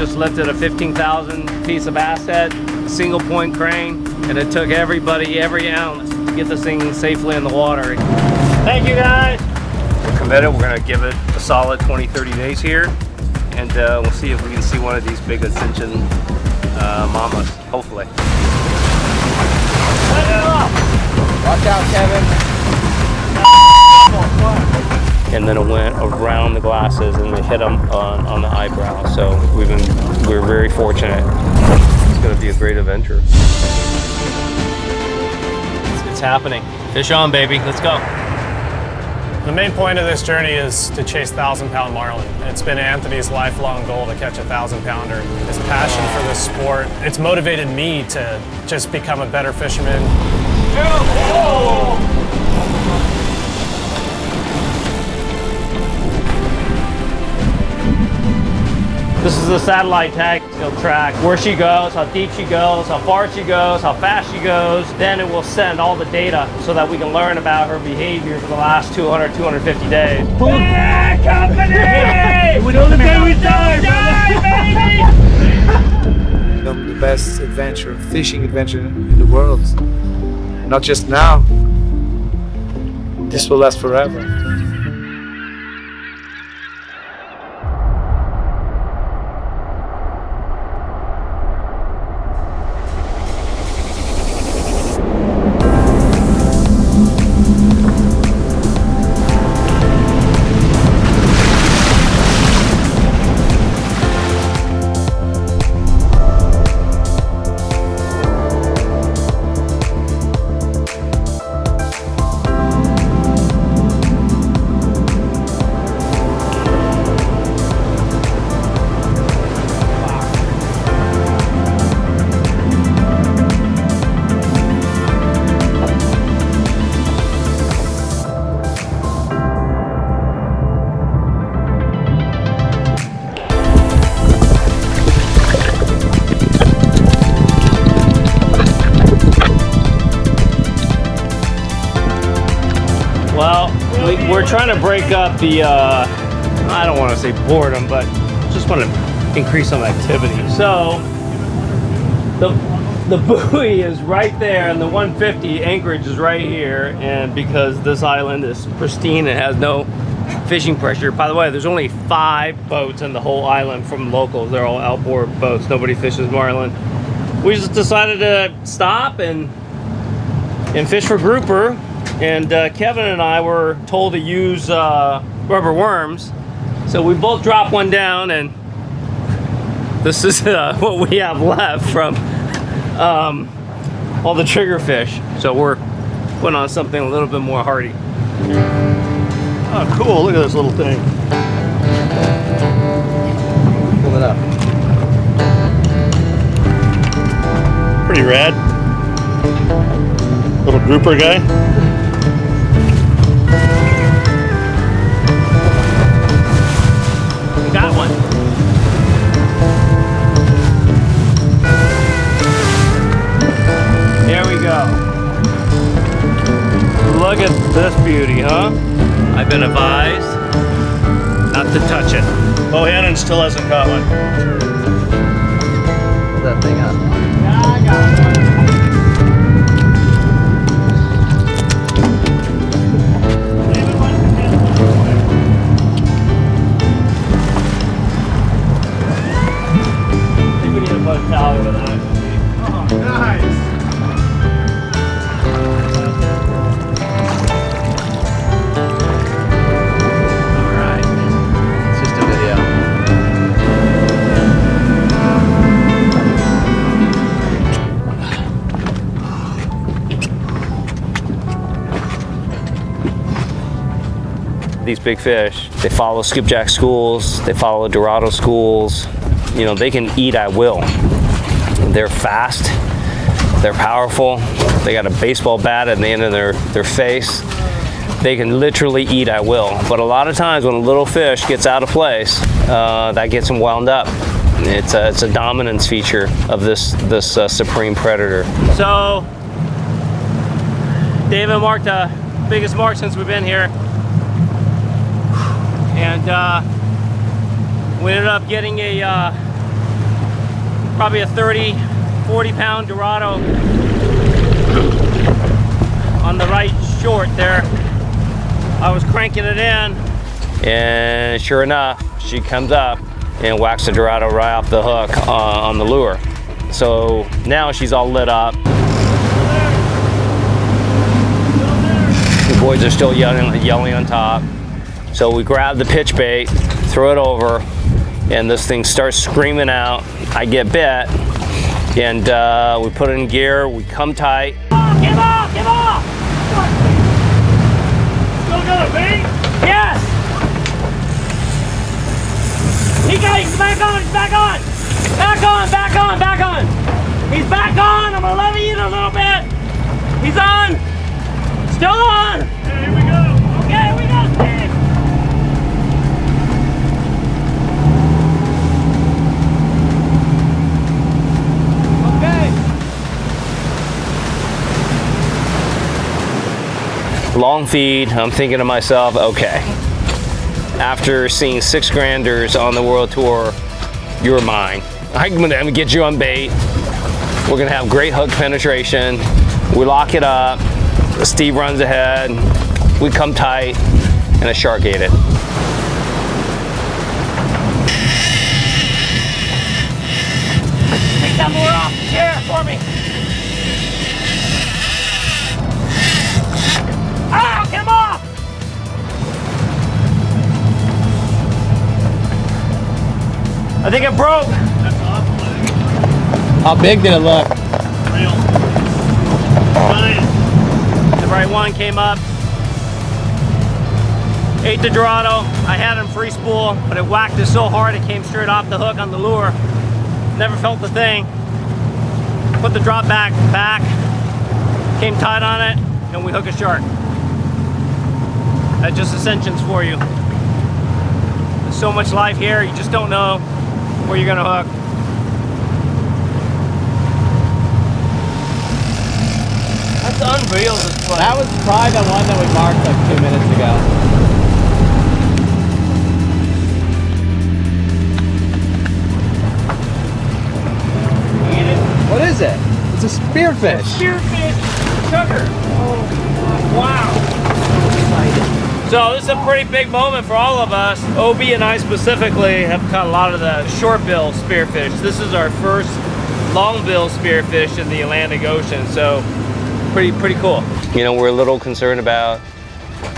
just lifted a 15,000 piece of asset, single point crane, and it took everybody, every ounce to get this thing safely in the water. Thank you guys. We're committed. We're gonna give it a solid 20-30 days here, and we'll see if we can see one of these big Ascension mamas, hopefully. Watch out, Kevin. And then it went around the glasses and it hit them on the eyebrow. So we're very fortunate. It's going to be a great adventure. It's happening. Fish on, baby. Let's go. The main point of this journey is to chase 1,000-pound marlin. It's been Anthony's lifelong goal to catch a 1,000-pounder. His passion for this sport, it's motivated me to just become a better fisherman. This is the satellite tag. It'll track where she goes, how deep she goes, how far she goes, how fast she goes. Then it will send all the data so that we can learn about her behavior for the last 200, 250 days. Yeah, company! We know the day we die, baby! The best adventure, fishing adventure in the world. Not just now. This will last forever. Well, we're trying to break up the, I don't want to say boredom, but just want to increase some activity. So, the buoy is right there, and the 150 anchorage is right here, and because this island is pristine and has no fishing pressure. By the way, there's only 5 boats in the whole island from locals. They're all outboard boats. Nobody fishes marlin. We just decided to stop and fish for grouper. And Kevin and I were told to use rubber worms, so we both dropped one down, and this is what we have left from all the trigger fish. So we're putting on something a little bit more hardy. Oh, cool! Look at this little thing. Pull it up. Pretty rad. Little grouper guy. Got one. There we go. Look at this beauty, huh? I've been advised not to touch it. Bohannon still hasn't caught one. Pull that thing up. Yeah, I got one. These big fish, they follow skipjack schools, they follow dorado schools. You know, they can eat at will. They're fast, they're powerful, they got a baseball bat at the end of their face. They can literally eat at will. But a lot of times when a little fish gets out of place, that gets them wound up. It's a dominance feature of this supreme predator. So, David marked the biggest mark since we've been here. And we ended up getting a probably a 30, 40 pound dorado on the right short there. I was cranking it in, and sure enough, she comes up and whacks the dorado right off the hook on the lure. So now she's all lit up. The boys are still yelling on top. So we grab the pitch bait, throw it over, and this thing starts screaming out. I get bit, and we put it in gear, we come tight. Get off! Get off! Still got a bait? Yes! He's back on, he's back on! Back on, back on, back on! He's back on! I'm gonna let him eat a little bit! He's on! Still on! Okay, here we go. Okay, here we go, Steve! Okay. Long feed, I'm thinking to myself, okay. After seeing 6 granders on the world tour, you're mine. I'm gonna get you on bait. We're gonna have great hook penetration. We lock it up. Steve runs ahead. We come tight, and a shark ate it. Take that lure off the chair for me. Ah, get him off! I think it broke. That's awful, I think. How big did it look? Real. Giant. The right one came up. Ate the dorado. I had him free spool, but it whacked it so hard it came straight off the hook on the lure. Never felt the thing. Put the drop back, came tight on it, and we hook a shark. That's just Ascensions for you. There's so much life here, you just don't know where you're gonna hook. That's unreal, this place. That was probably the one that we marked like 2 minutes ago. What is it? It's a spearfish. Spearfish sugar. Oh, wow. So excited. So this is a pretty big moment for all of us. OB and I specifically have caught a lot of the short-bill spearfish. This is our first long-bill spearfish in the Atlantic Ocean, so pretty cool. You know, we're a little concerned about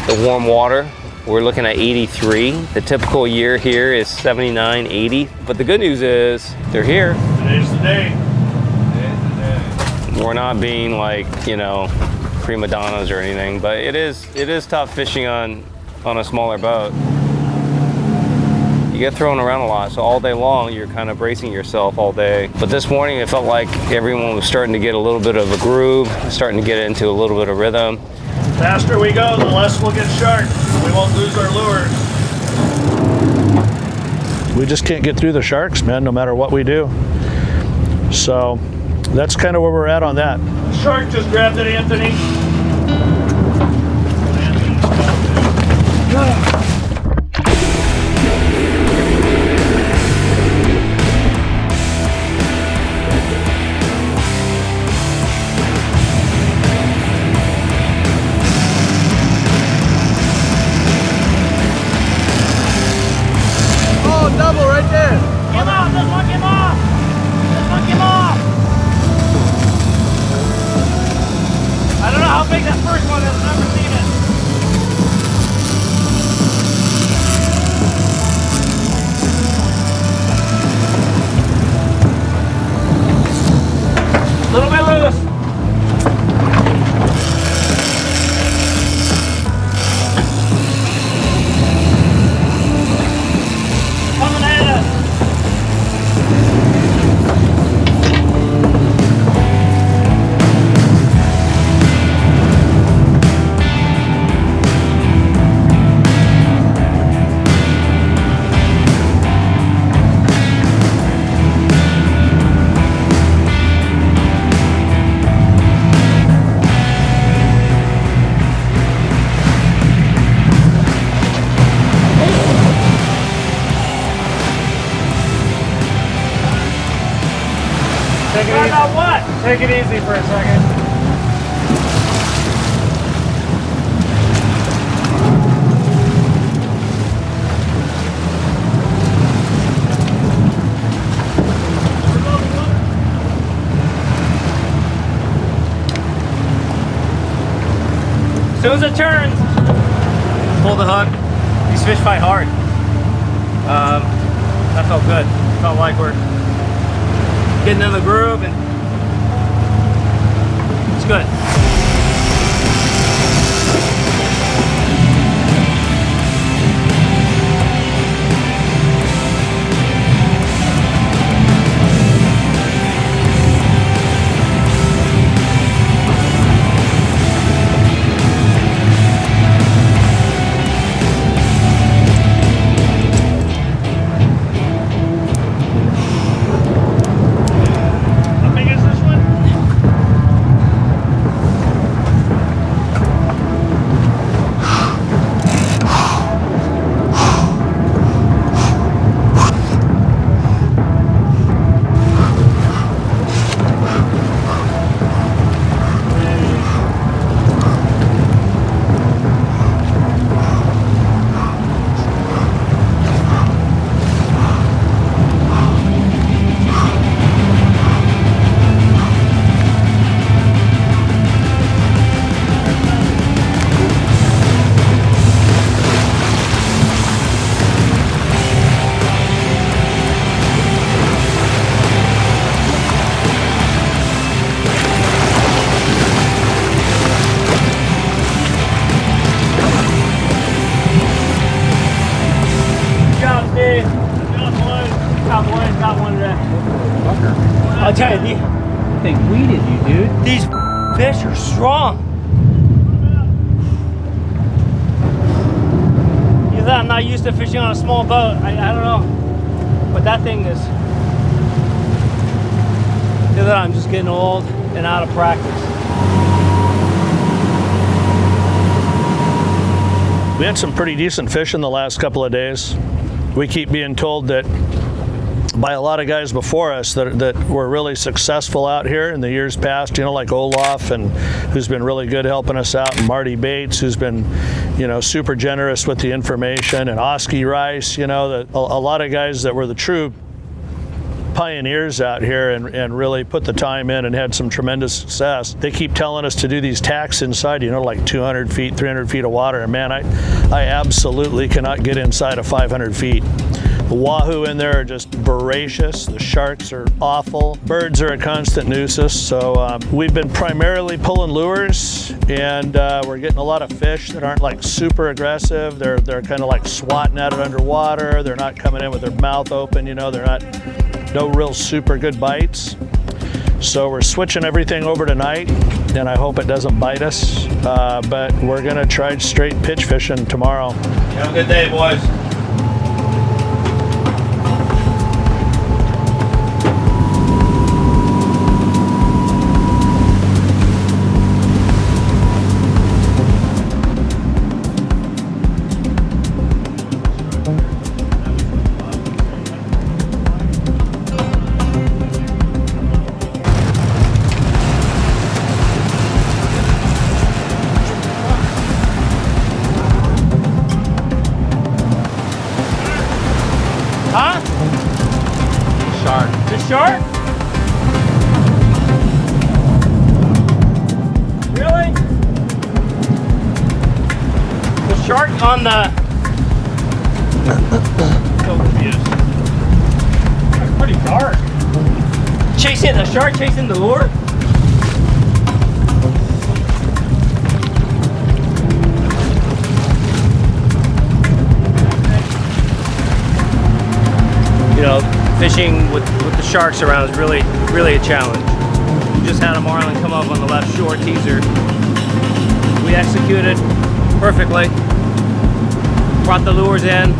the warm water. We're looking at 83. The typical year here is 79, 80. But the good news is they're here. Today's the day. We're not being like, you know, prima donnas or anything, but it is tough fishing on a smaller boat. You get thrown around a lot, so all day long you're kind of bracing yourself all day. But this morning it felt like everyone was starting to get a little bit of a groove, starting to get into a little bit of rhythm. The faster we go, the less we'll get shark. We won't lose our lures. We just can't get through the sharks, man, no matter what we do. So that's kind of where we're at on that. The shark just grabbed it, Anthony. Oh, double right there. Come on, this one came off! This one came off! I don't know how Take it Talk easy. about what? Take it easy for a second. As soon as it turns, pull the hook. These fish fight hard. That felt good. Felt like we're getting in the groove, and it's good. I'll tell you, They weeded you, dude. these fish are strong. Either I'm not used to fishing on a small boat, I don't know. But that thing is, either that I'm just getting old and out of practice. We had some pretty decent fish in the last couple of days. We keep being told that by a lot of guys before us that were really successful out here in the years past, you know, like Olaf, and who's been really good helping us out, and Marty Bates, who's been, you know, super generous with the information, and Oski Rice, you know, a lot of guys that were the true pioneers out here and really put the time in and had some tremendous success. They keep telling us to do these tacks inside, you know, like 200 feet, 300 feet of water, and man, I absolutely cannot get inside of 500 feet. The wahoo in there are just voracious. The sharks are awful. Birds are a constant nuisance. So we've been primarily pulling lures, and we're getting a lot of fish that aren't like super aggressive. They're kind of like swatting at it underwater. They're not coming in with their mouth open. You know, they're not no real super good bites. So we're switching everything over tonight, and I hope it doesn't bite us. But we're gonna try straight pitch fishing tomorrow. Have a good day, boys. Huh? Shark. The shark? Really? The shark on the... So confused. It's pretty dark. Chasing the shark, chasing the lure? You know, fishing with the sharks around is really a challenge. We just had a marlin come up on the left shore teaser. We executed perfectly. Brought the lures in,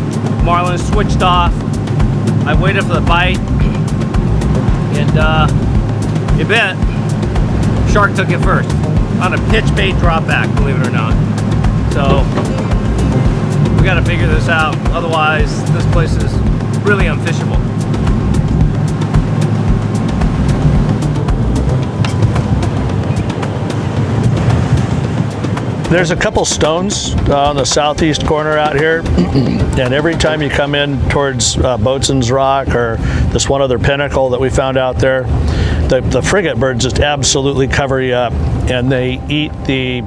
marlin switched off. I waited for the bite, and it bit. Shark took it first on a pitch bait drop back, believe it or not. So we got to figure this out. Otherwise, this place is really unfishable. There's a couple stones on the southeast corner out here, and every time you come in towards Boatswain's Rock or this one other pinnacle that we found out there, the frigate birds just absolutely cover you up, and they eat the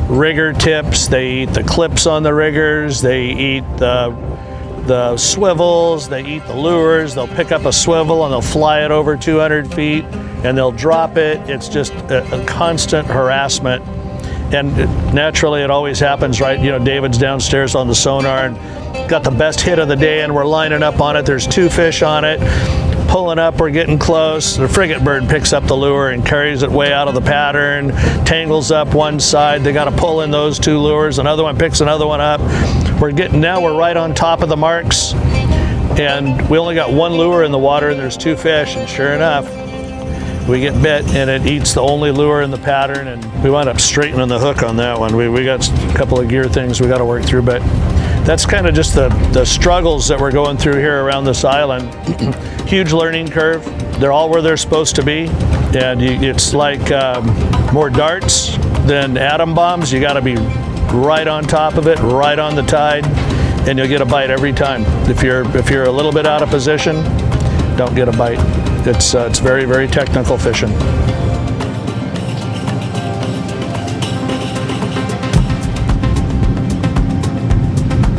rigger tips, they eat the clips on the riggers, they eat the swivels, they eat the lures. They'll pick up a swivel and they'll fly it over 200 feet and they'll drop it. It's just a constant harassment. And naturally it always happens, right? You know, David's downstairs on the sonar and got the best hit of the day and we're lining up on it. There's 2 fish on it. Pulling up, we're getting close. The frigate bird picks up the lure and carries it way out of the pattern, tangles up one side. They got to pull in those 2 lures. Another one picks another one up. Now we're right on top of the marks, and we only got 1 lure in the water, and there's 2 fish. And sure enough, we get bit, and it eats the only lure in the pattern, and we wound up straightening the hook on that one. We got a couple of gear things we got to work through, but that's kind of just the struggles that we're going through here around this island. Huge learning curve. They're all where they're supposed to be, and it's like more darts than atom bombs. You got to be right on top of it, right on the tide, and you'll get a bite every time. If you're a little bit out of position, don't get a bite. It's very, very technical fishing.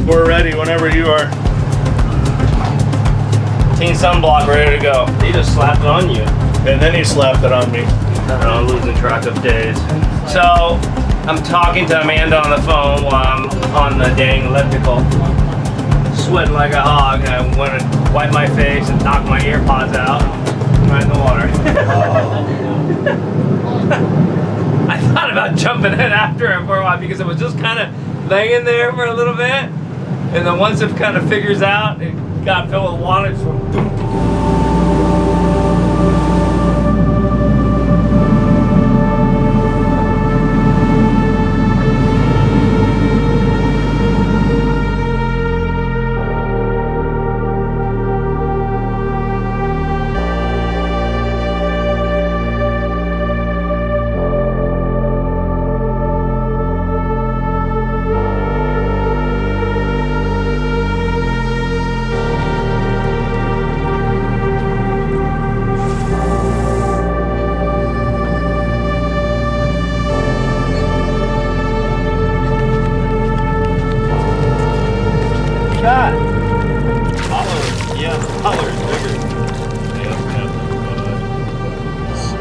We're ready whenever you are. Team sunblock ready to go. He just slapped it on you. And then he slapped it on me. I'm losing track of days. So I'm talking to Amanda on the phone while I'm on the dang elliptical, sweating like a hog, and I want to wipe my face and knock my ear pods out right in the water. I thought about jumping in after it for a while because it was just kind of laying there for a little bit, and then once it kind of figures out, it got filled with water. It just went boom.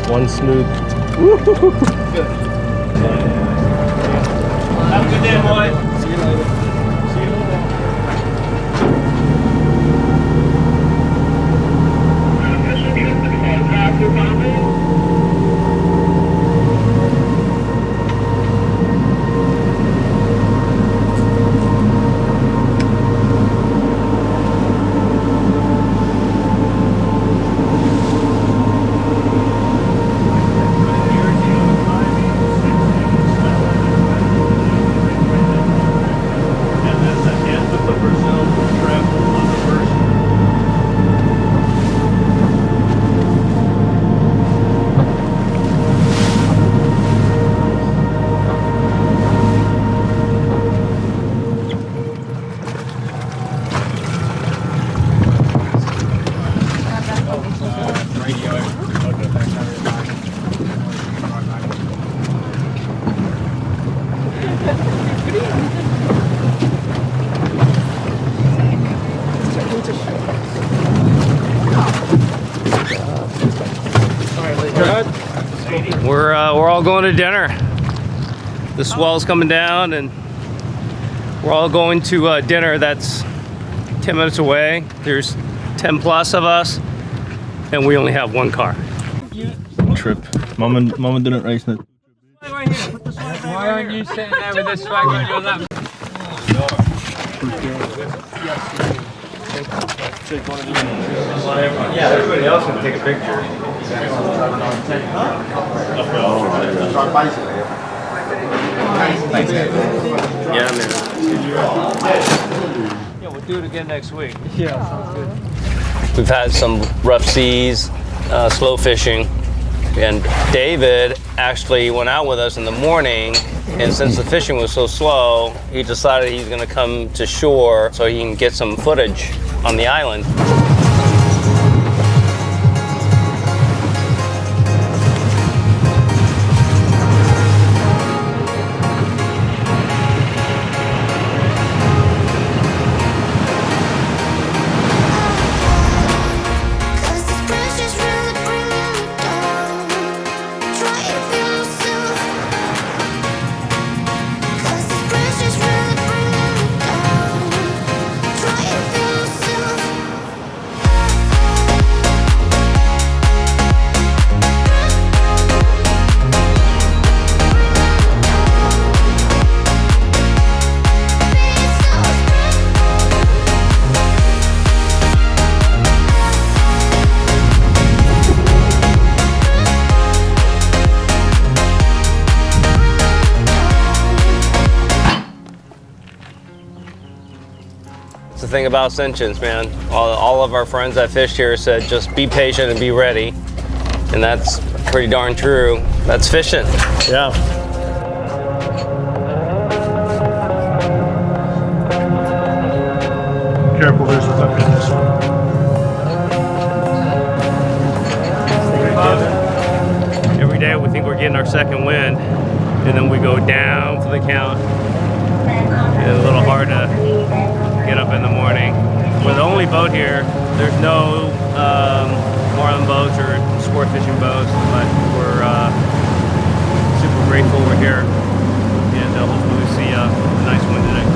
One smooth. Good. Have a good day, boy. See you later. See you We're all going to dinner. The swell's coming down, and we're all going to dinner that's 10 minutes away. There's 10 plus of us, and we only have 1 car. Trip. Mama didn't race it. Why aren't you sitting there with this swag on your lap? Yeah, everybody else can take a picture. Yeah, man. Yeah, we'll do it again next week. Yeah, sounds good. We've had some rough seas, slow fishing, And David actually went out with us in the morning, and since the fishing was so slow, he decided he's gonna come to shore so he can get some footage on the island. That's the thing about Ascensions, man. All of our friends that fished here said just be patient and be ready. And that's pretty darn true. That's fishing. Yeah. Careful, there's a hook in this one. Every day we think we're getting our second wind, and then we go down for the count. And it's a little hard to get up in the morning. We're the only boat here. There's no Marlin boats or sport fishing boats, but we're super grateful we're here, and hopefully we see a nice one today.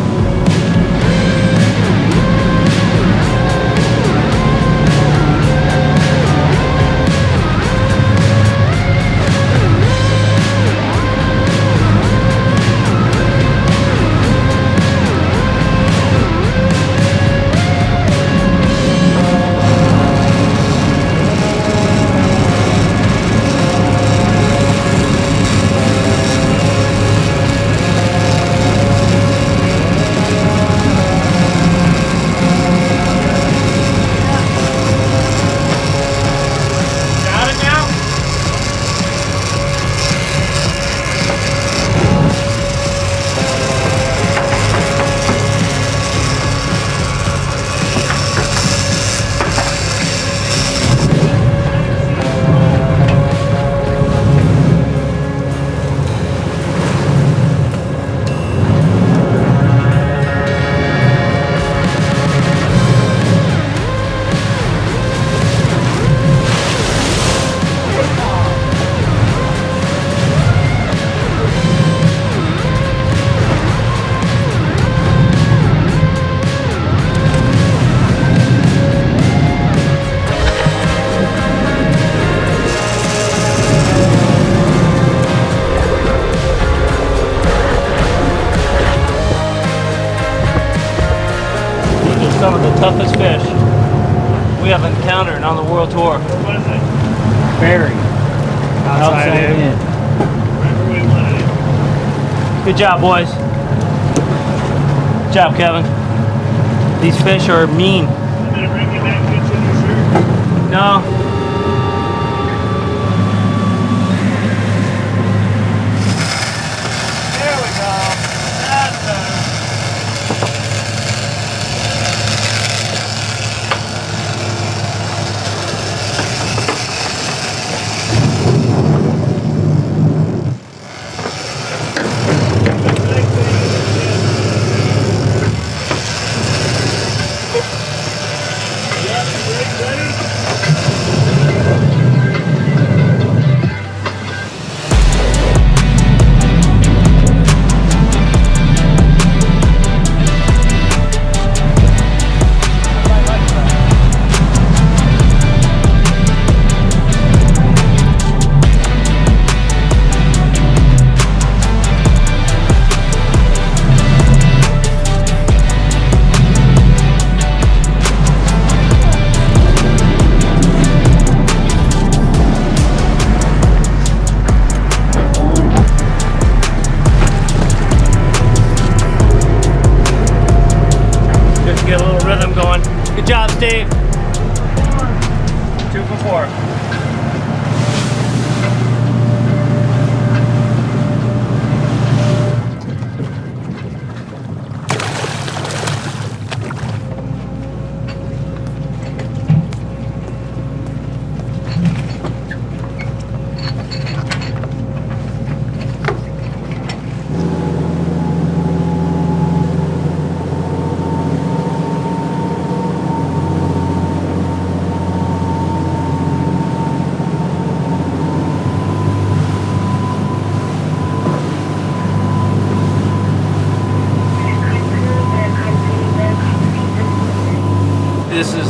Some of the toughest fish we have encountered on the world tour. What is it? Very. Outside in. Wherever we want it. Good job, boys. Good job, Kevin. These fish are mean. I'm gonna bring you that kitchen shirt. No. There we go. That's better.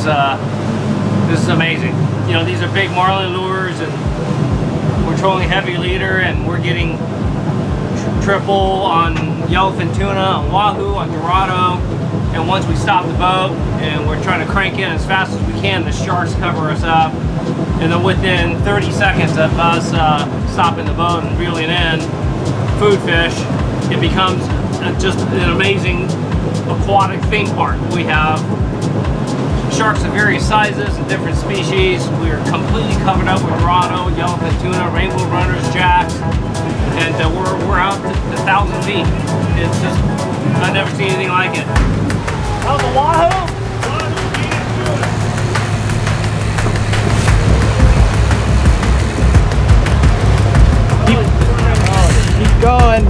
this is amazing. You know, these are big marlin lures, and we're trolling heavy leader, and we're getting triple on yellowfin tuna, on wahoo, on dorado. And once we stop the boat and we're trying to crank in as fast as we can, the sharks cover us up. And then within 30 seconds of us stopping the boat and reeling in food fish, it becomes just an amazing aquatic theme park. We have sharks of various sizes and different species. We're completely covered up with dorado, yellowfin tuna, rainbow runners, jacks, and we're out to 1,000 feet. It's just, I've never seen anything like it. How's the wahoo? Keep going.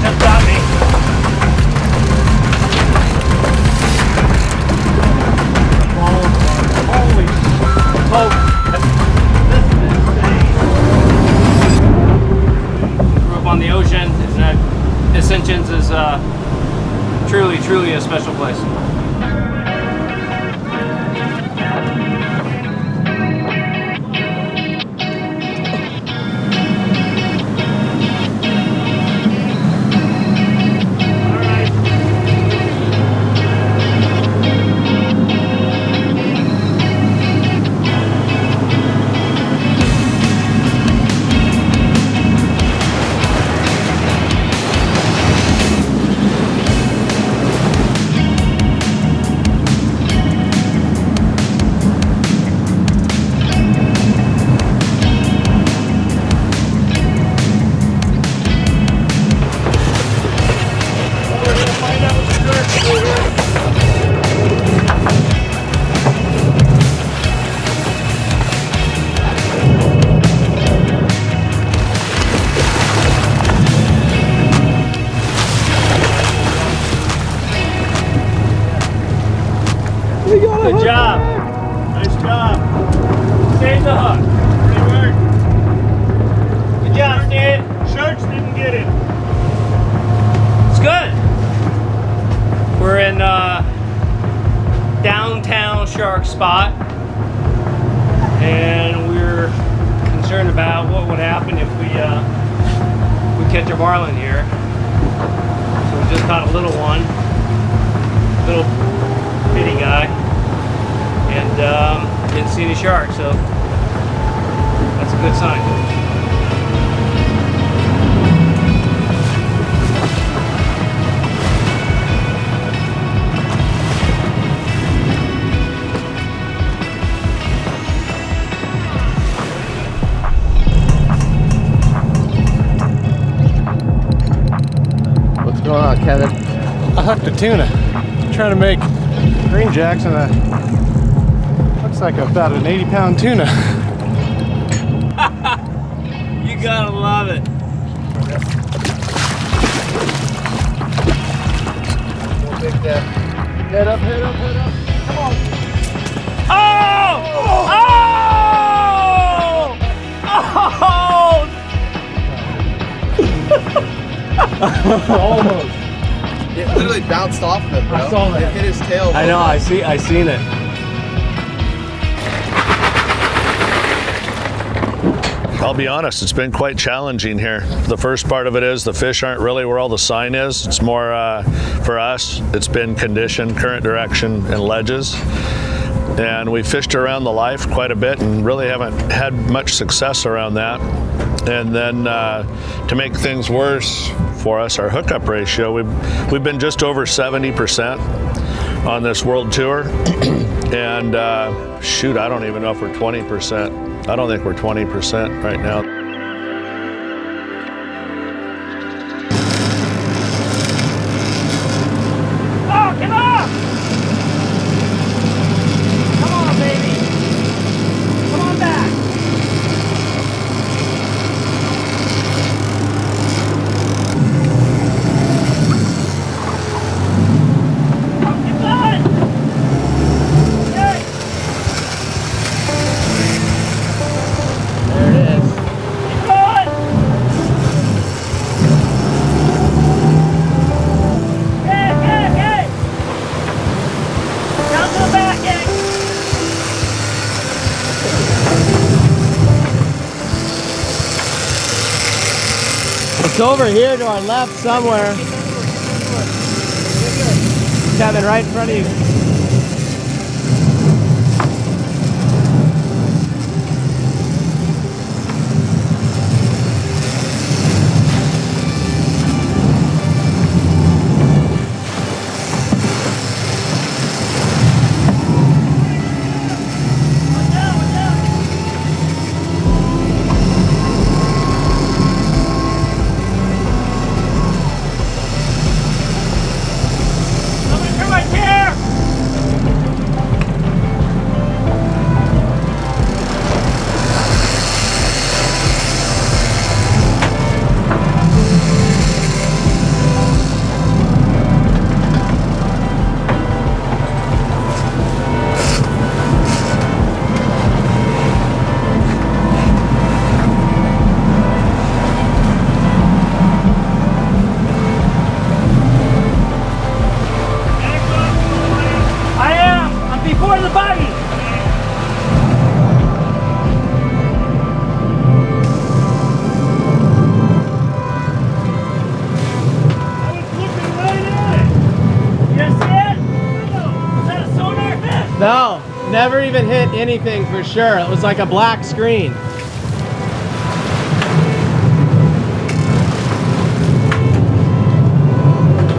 Just got me. Holy smoke. This is insane. Grew up on the ocean, and Ascension is truly a special place. Good job. Nice job. Save the hook. Pretty work. Good job, Stan. Sharks didn't get it. It's good. We're in downtown shark spot, and we're concerned about what would happen if we catch a marlin here. So we just caught a little one, little bitty guy, and didn't see any sharks, so that's a good sign. What's going on, Kevin? I hooked a tuna. Trying to make green jacks and looks like about an 80-pound tuna. You gotta love it. Head up, head up, head up. Come on. Oh! Oh! Almost. It literally bounced off of him, bro. I saw that. It hit his tail. I know, I seen it. I'll be honest, it's been quite challenging here. The first part of it is the fish aren't really where all the sign is. It's more, for us, it's been condition, current direction, and ledges. And we fished around the life quite a bit and really haven't had much success around that. And then to make things worse for us, our hookup ratio, we've been just over 70% on this world tour. And shoot, I don't even know if we're 20%. I don't think we're 20% right now. Oh, come on! Come on, baby! Come on back! Oh, get on! Okay. It's over here to our left somewhere. Kevin, right in front of you. No, never even hit anything for sure. It was like a black screen.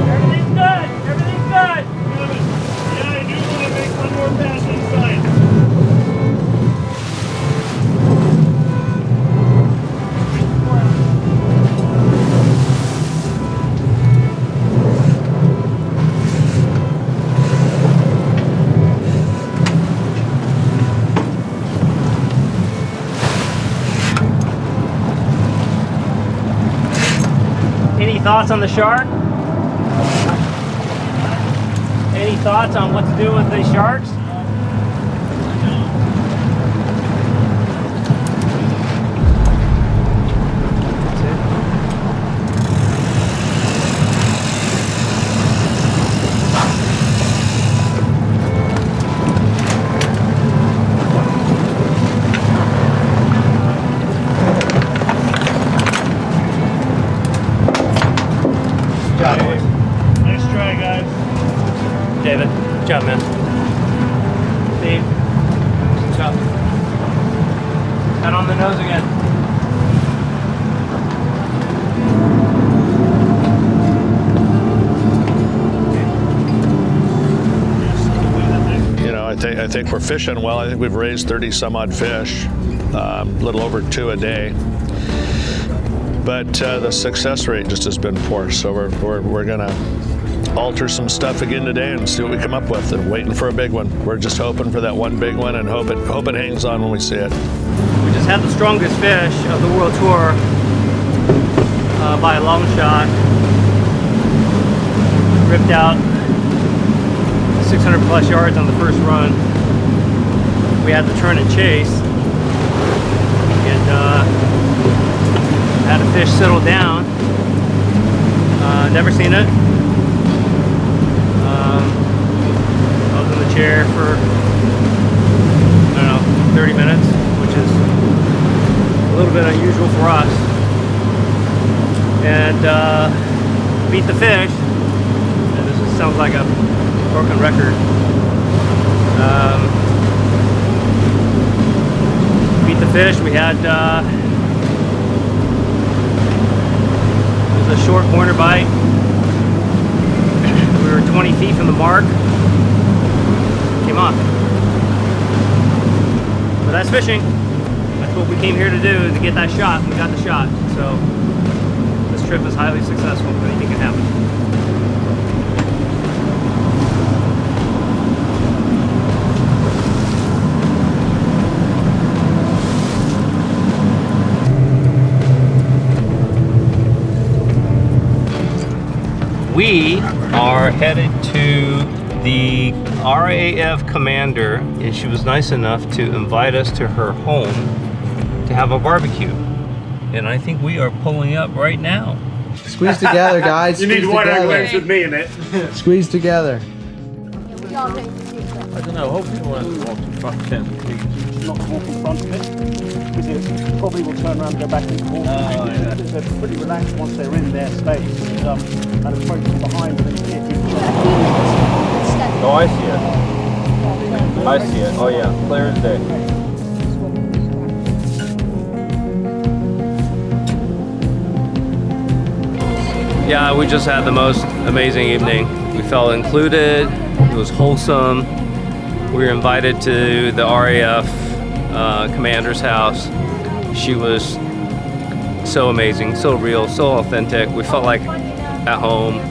Everything's good. Everything's good. Yeah, I do want to make one more pass inside. Any thoughts on the shark? Any thoughts on what to do with the sharks? Nice try, guys. David, good job, man. Steve, good job. Head on the nose again. You know, I think we're fishing well. I think we've raised 30 some odd fish, a little over 2 a day. But the success rate just has been poor. So we're gonna alter some stuff again today and see what we come up with. And waiting for a big one. We're just hoping for that one big one and hope it hangs on when we see it. We just had the strongest fish of the World Tour by a long shot. Ripped out 600 plus yards on the first run. We had to turn and chase. And had a fish settle down. Never seen it. I was in the chair for, I don't know, 30 minutes, which is a little bit unusual for us. And beat the fish. And this sounds like a broken record. Beat the fish. We had a short corner bite. We were 20 feet from the mark. Came off. But that's fishing. That's what we came here to do, to get that shot. We got the shot. So this trip is highly successful. Anything can happen. We are headed to the RAF commander, and she was nice enough to invite us to her home to have a barbecue. And I think we are pulling up right now. Squeeze together, guys. You need Squeeze one egg together. legs with me in it. Squeeze together. I don't know, hopefully it won't walk too far. Not walk in front of it, because it probably will turn around and go back into the water. yeah. They're pretty relaxed once they're in their space. And approach from behind and hit each other. Oh, I see it. I see it. Oh yeah, clear as day. Yeah, we just had the most amazing evening. We felt included, it was wholesome. We were invited to the RAF commander's house. She was so amazing, so real, so authentic. We felt like at home.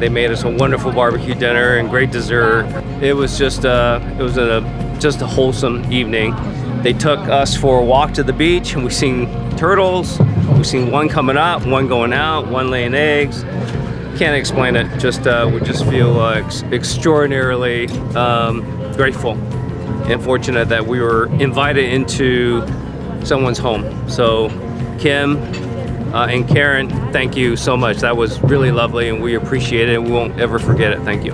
They made us a wonderful barbecue dinner and great dessert. It was just a wholesome evening. They took us for a walk to the beach, and we seen turtles. We've seen one coming up, one going out, one laying eggs. Can't explain it. Just we just feel extraordinarily grateful and fortunate that we were invited into someone's home. So, Kim and Karen, thank you so much. That was really lovely, and we appreciate it. We won't ever forget it. Thank you.